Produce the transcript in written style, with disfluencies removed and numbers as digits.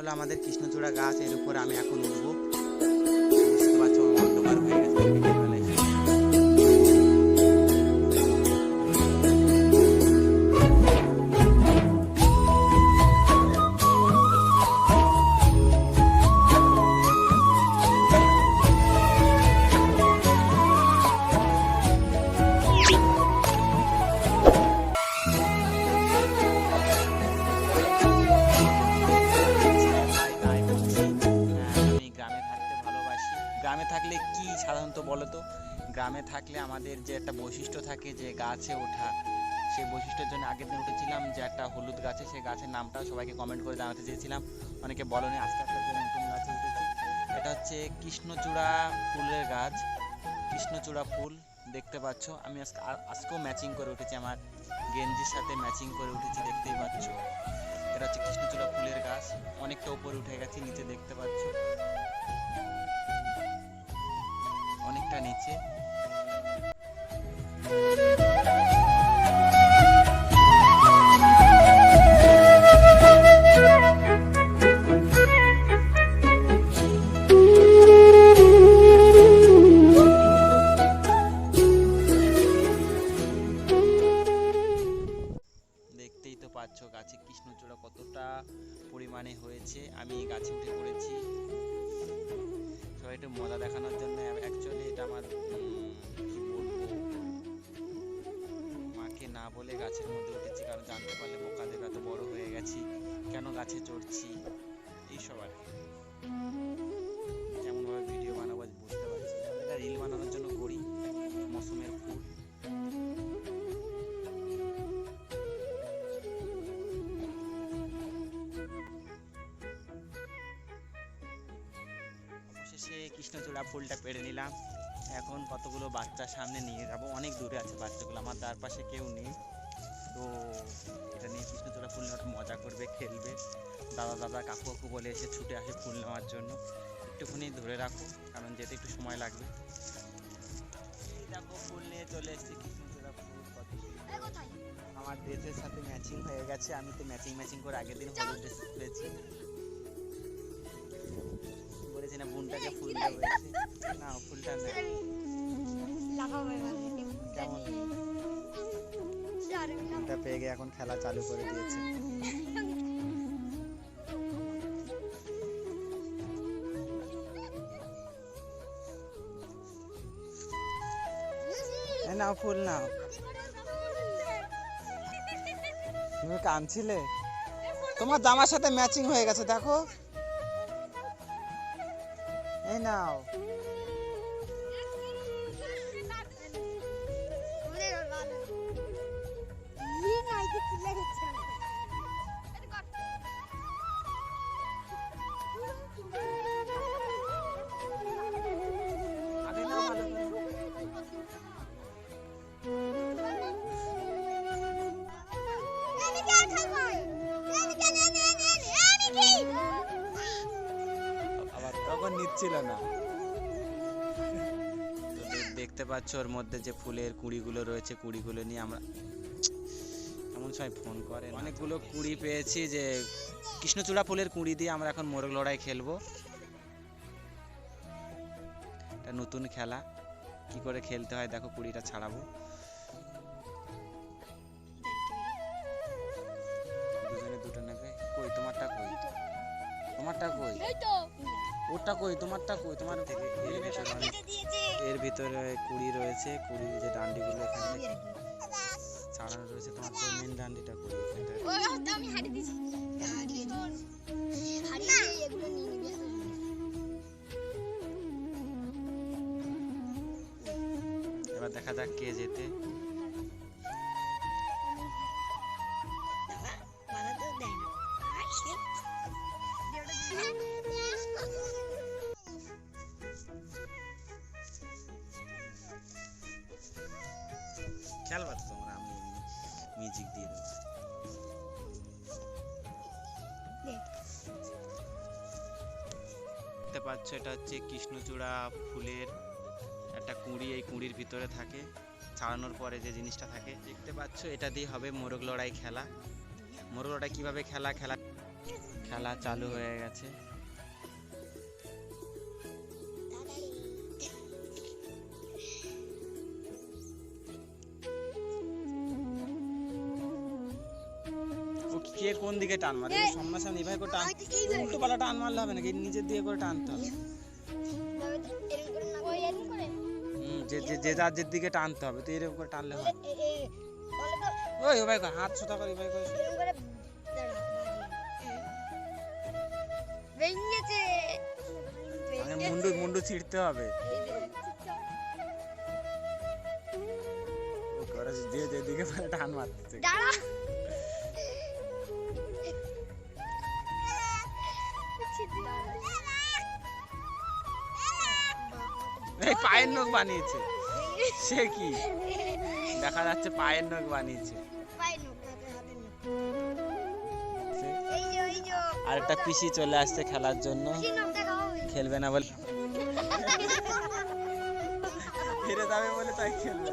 হলো আমাদের কৃষ্ণচূড়া গাছ। এর উপর আমি এখন উঠবো। বুঝতে পারছো অন্ধকার হয়ে গেছে বিকেলবেলায়। গ্রামে থাকলে কি সাধারণত বলো তো, গ্রামে থাকলে আমাদের যে একটা বৈশিষ্ট্য থাকে যে গাছে ওঠা, সেই বৈশিষ্ট্যের জন্য আগের দিন উঠেছিলাম যে একটা হলুদ গাছে, সেই গাছের নামটাও সবাইকে কমেন্ট করে জানাতে চেয়েছিলাম, অনেকে বলেনি। আজকে একটা যে নতুন গাছে উঠেছি, এটা হচ্ছে কৃষ্ণচূড়া ফুলের গাছ। কৃষ্ণচূড়া ফুল দেখতে পাচ্ছ। আমি আজকেও ম্যাচিং করে উঠেছি, আমার গেঞ্জির সাথে ম্যাচিং করে উঠেছি, দেখতেই পাচ্ছ। এটা হচ্ছে কৃষ্ণচূড়া ফুলের গাছ। অনেকটা উপরে উঠে গেছি, নিচে দেখতে পাচ্ছ অনেকটা নিচে। দেখতেই তো পাচ্ছ গাছে কৃষ্ণচূড়া কতটা পরিমাণে হয়েছে। আমি গাছে উঠে পড়েছি সবাই একটু মজা দেখানোর জন্য। অ্যাকচুয়ালি এটা আমার কি বলবো, মাকে না বলে গাছের মধ্যে উঠেছি, কারণ জানতে পারলে বোকা দেবে, এত বড় হয়ে গেছি কেন গাছে চড়ছি এইসব আর কি। কেমনভাবে ভিডিও বানাবো বুঝতে পারছি না। এটা রিল বানানোর জন্য করি। মৌসুমের ফুল অবশেষে কৃষ্ণচূড়া ফুলটা পেড়ে নিলাম। এখন কতগুলো বাচ্চার সামনে নিয়ে যাব। অনেক দূরে আছে বাচ্চাগুলো, আমার তার পাশে কেউ নেই। তো এটা নিয়ে কৃষ্ণচূড়া ফুল নেওয়াটা মজা করবে, খেলবে। দাদা কাকু কাকু বলে এসে ছুটে আসে ফুল নেওয়ার জন্য। একটুখানি ধরে রাখো, কারণ যেতে একটু সময় লাগবে। এই দেখো ফুল নিয়ে চলে এসেছি, কৃষ্ণচূড়া ফুল কত আমার ড্রেসের সাথে ম্যাচিং হয়ে গেছে। আমি তো ম্যাচিং করে আগের দিন হলুদ ড্রেস পরেছি, বলেছি না বোনটাকে ফুল দেবো। না ফুলটা না, কেমন ফুলটা পেয়ে গিয়ে এখন খেলা চালু করে দিয়েছে। নাও ফুল নাও। তুমি কাঁদছিলে, তোমার জামার সাথে ম্যাচিং হয়ে গেছে দেখো। এই নাও। আবার তখন নিচ্ছিল না। দেখতে পাচ্ছ ওর মধ্যে যে ফুলের কুঁড়িগুলো রয়েছে, কুঁড়িগুলো নিয়ে আমরা এমন সময় ফোন করে। অনেকগুলো কুঁড়ি পেয়েছি, যে কৃষ্ণচূড়া ফুলের কুঁড়ি দিয়ে আমরা এখন মোরগ লড়াই খেলবো। এটা নতুন খেলা, কি করে খেলতে হয় দেখো। কুঁড়িটা ছাড়াবো, দুজনে দুটো নেবে। কই তোমারটা, কই তোমারটা, কই ওরটা, কই তোমারটা, কই তোমার থেকে। এর ভিতরে কুড়ি রয়েছে, কুড়ির যে ডান্ডিগুলো এখান থেকে ছাড়ানো রয়েছে। তোমার তো মেন ডান্ডিটা কই? এবার দেখা যাক কে যেতে। খেলবা তো তোমরা, আমি মিউজিক দিয়ে দেবো। দেখতে পাচ্ছ এটা হচ্ছে কৃষ্ণচূড়া ফুলের একটা কুঁড়ি। এই কুঁড়ির ভিতরে থাকে, ছাড়ানোর পরে যে জিনিসটা থাকে দেখতে পাচ্ছ, এটা দিয়ে হবে মোরগ লড়াই খেলা। মোরগ লড়াই কিভাবে খেলা খেলা চালু হয়ে গেছে। ও কে কোন দিকে টান মারে? সামনাসামনি এভাবে করে টান, উল্টো পাল্টা টান মারলে হবে না, নিজের দিকে করে টানতে হবে। যে যার যে দিকে টানতে হবে, তো এরকম করে টানলে হয়। ওই ভাই হাত সোজা করে ভাই করে মুন্ডু মুন্ডু ছিঁড়তে হবে। যে যেদিকে টান মারতেছে পায়ের নখ বানিয়েছে সে কি দেখা যাচ্ছে, পায়ের নখ বানিয়েছে। আর একটা পিসি চলে আসছে খেলার জন্য, খেলবে না বলে ফিরে যাবে বলে তাই খেলবে।